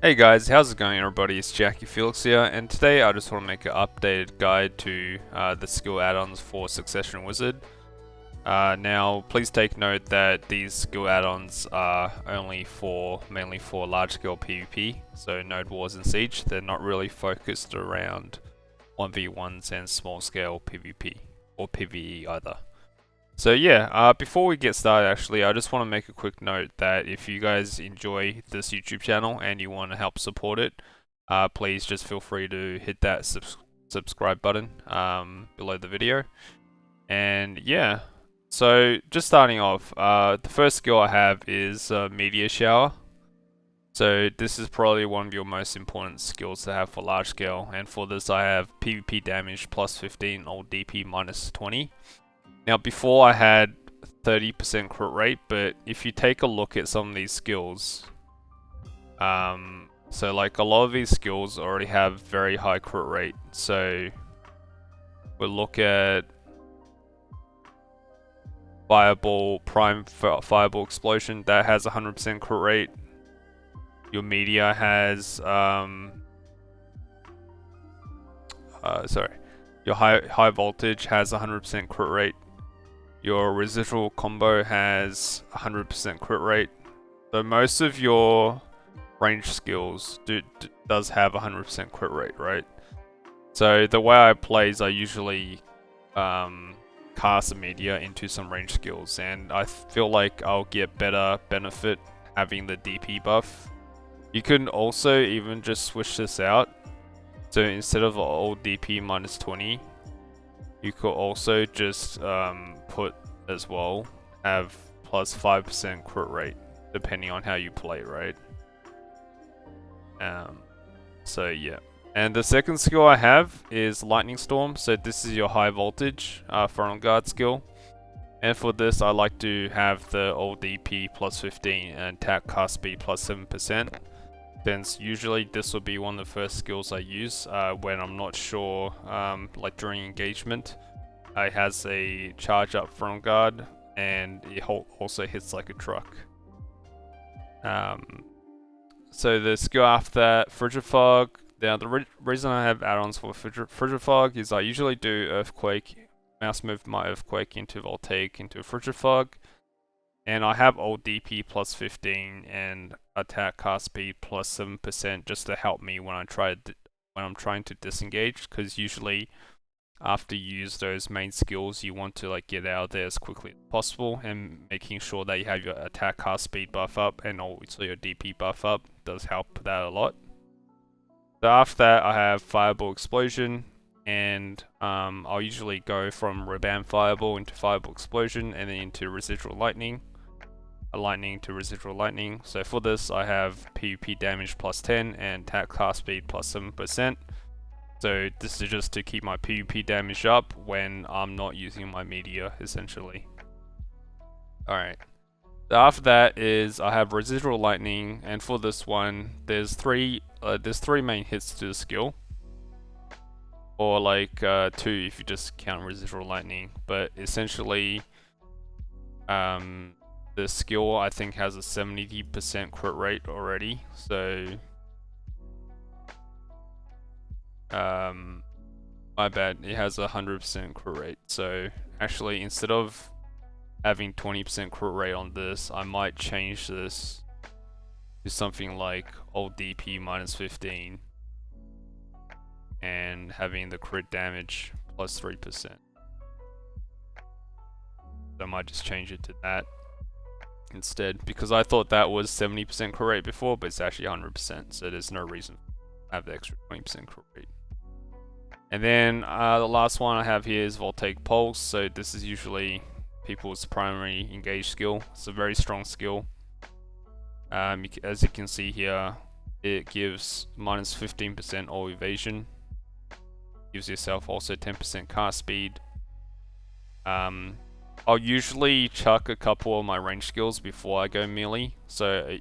Hey guys, how's it going everybody? It's Jackie Felix here, and today I just want to make an updated guide to the skill add-ons for Succession Wizard. Now, please take note that these skill add-ons are only mainly for large-scale PvP, so Node Wars and Siege. They're not really focused around 1v1s and small-scale PvP, or PvE either. So yeah, before we get started actually, I just want to make a quick note that if you guys enjoy this YouTube channel and you want to help support it, please just feel free to hit that subscribe button below the video. And yeah, so just starting off, the first skill I have is Meteor Shower. So this is probably one of your most important skills to have for large scale, and for this I have PvP damage plus 15 or DP minus 20. Now before I had 30% crit rate, but if you take a look at some of these skills, so like a lot of these skills already have very high crit rate. So we'll look at Fireball, Fireball Explosion, that has 100% crit rate. Your Meteor has, your high Voltage has 100% crit rate. Your Residual combo has 100% crit rate. So most of your range skills does have 100% crit rate, right? So the way I play is I usually cast a Meteor into some range skills, and I feel like I'll get better benefit having the DP buff. You can also even just switch this out. So instead of old DP minus 20, you could also just put as well, have plus 5% crit rate, depending on how you play, right? So yeah. And the second skill I have is Lightning Storm. So this is your high voltage front guard skill. And for this, I like to have the old DP plus 15 and attack cast speed plus 7%. Since usually this will be one of the first skills I use when I'm not sure, like during engagement. It has a charge up front guard, and it also hits like a truck. So the skill after that, Frigifog. Now the reason I have add-ons for Frigifog is I usually do Earthquake, mouse move my Earthquake into Voltaic into Frigifog, and I have old DP plus 15 and attack cast speed plus 7% just to help me when I'm trying to disengage, because usually after you use those main skills, you want to like get out of there as quickly as possible, and making sure that you have your attack cast speed buff up and also your DP buff up does help that a lot. So after that, I have Fireball Explosion, and I'll usually go from Rebound Fireball into Fireball Explosion and then into Residual Lightning. Lightning to Residual Lightning. So for this, I have PvP damage plus 10 and attack cast speed plus 7%. So this is just to keep my PvP damage up when I'm not using my Meteor, essentially. Alright. So after that is I have Residual Lightning, and for this one, there's three main hits to the skill. Or like 2 if you just count Residual Lightning. But essentially, the skill I think has a 70% crit rate already, so my bad, it has a 100% crit rate. So actually, instead of having 20% crit rate on this, I might change this to something like old DP minus 15 and having the crit damage plus 3%. So I might just change it to that instead, because I thought that was 70% crit rate before, but it's actually 100%, so there's no reason to have the extra 20% crit rate. And then the last one I have here is Voltaic Pulse. So this is usually people's primary engage skill. It's a very strong skill. As you can see here, it gives minus 15% all evasion. Gives yourself also 10% cast speed. I'll usually chuck a couple of my range skills before I go melee, so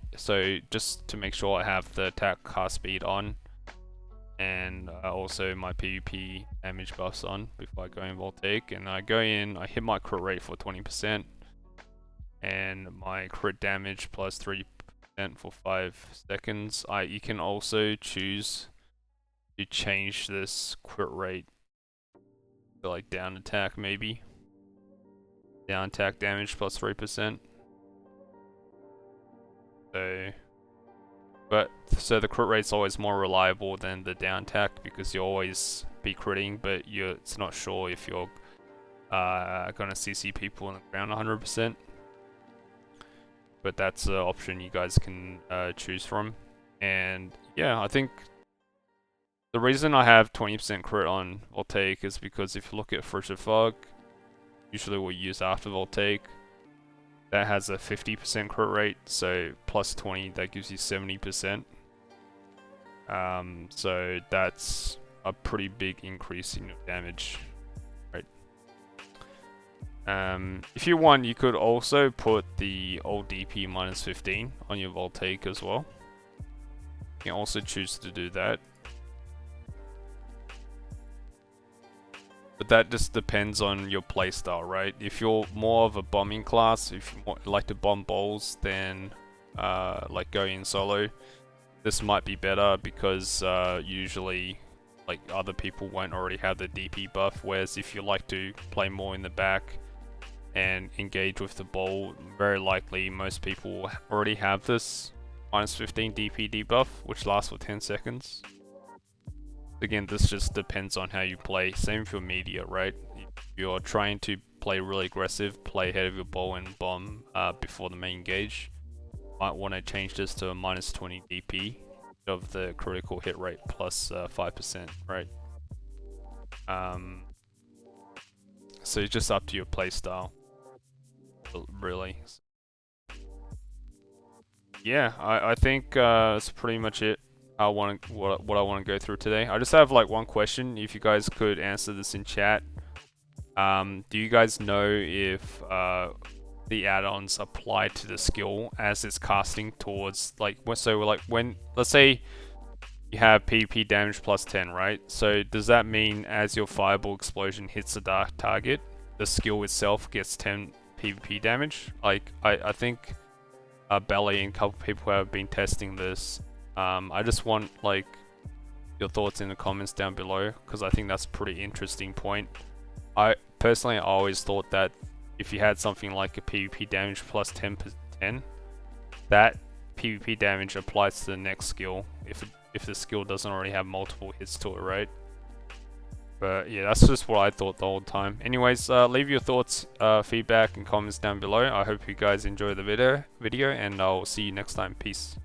just to make sure I have the attack cast speed on, and also my PvP damage buffs on before I go in Voltaic. And I go in, I hit my crit rate for 20%, and my crit damage plus for 5 seconds. You can also choose to change this crit rate to like down attack maybe. Down attack damage plus 3%. So the crit rate's always more reliable than the down attack because you always be critting, but it's not sure if you're gonna CC people on the ground 100%. But that's an option you guys can choose from. And yeah, I think the reason I have 20% crit on Voltaic is because if you look at Frigid Fog, usually we'll use after Voltaic. That has a 50% crit rate, so plus 20, that gives you 70%. So that's a pretty big increase in your damage, right? If you want, you could also put the old DP minus 15 on your Voltaic as well. You can also choose to do that. But that just depends on your playstyle, right? If you're more of a bombing class, if you like to bomb balls, then like going solo, this might be better because usually like other people won't already have the DP buff, whereas if you like to play more in the back and engage with the ball, very likely most people already have this minus 15 DP debuff, which lasts for 10 seconds. Again, this just depends on how you play. Same for media, right? If you're trying to play really aggressive, play ahead of your ball and bomb before the main engage, might want to change this to a minus 20 DP of the critical hit rate plus 5%, right? So it's just up to your playstyle, really. Yeah, I think that's pretty much it. What I want to go through today. I just have like one question. If you guys could answer this in chat, do you guys know if the add-ons apply to the skill as it's casting towards like when let's say you have PvP damage plus 10, right? So does that mean as your fireball explosion hits the dark target, the skill itself gets 10 PvP damage? Like I think Belly and a couple people have been testing this. I just want like your thoughts in the comments down below because I think that's a pretty interesting point. I personally always thought that if you had something like a PvP damage plus 10, that PvP damage applies to the next skill if the skill doesn't already have multiple hits to it, right? But yeah, that's just what I thought the whole time. Anyways, leave your thoughts, feedback, and comments down below. I hope you guys enjoy the video, and I'll see you next time. Peace.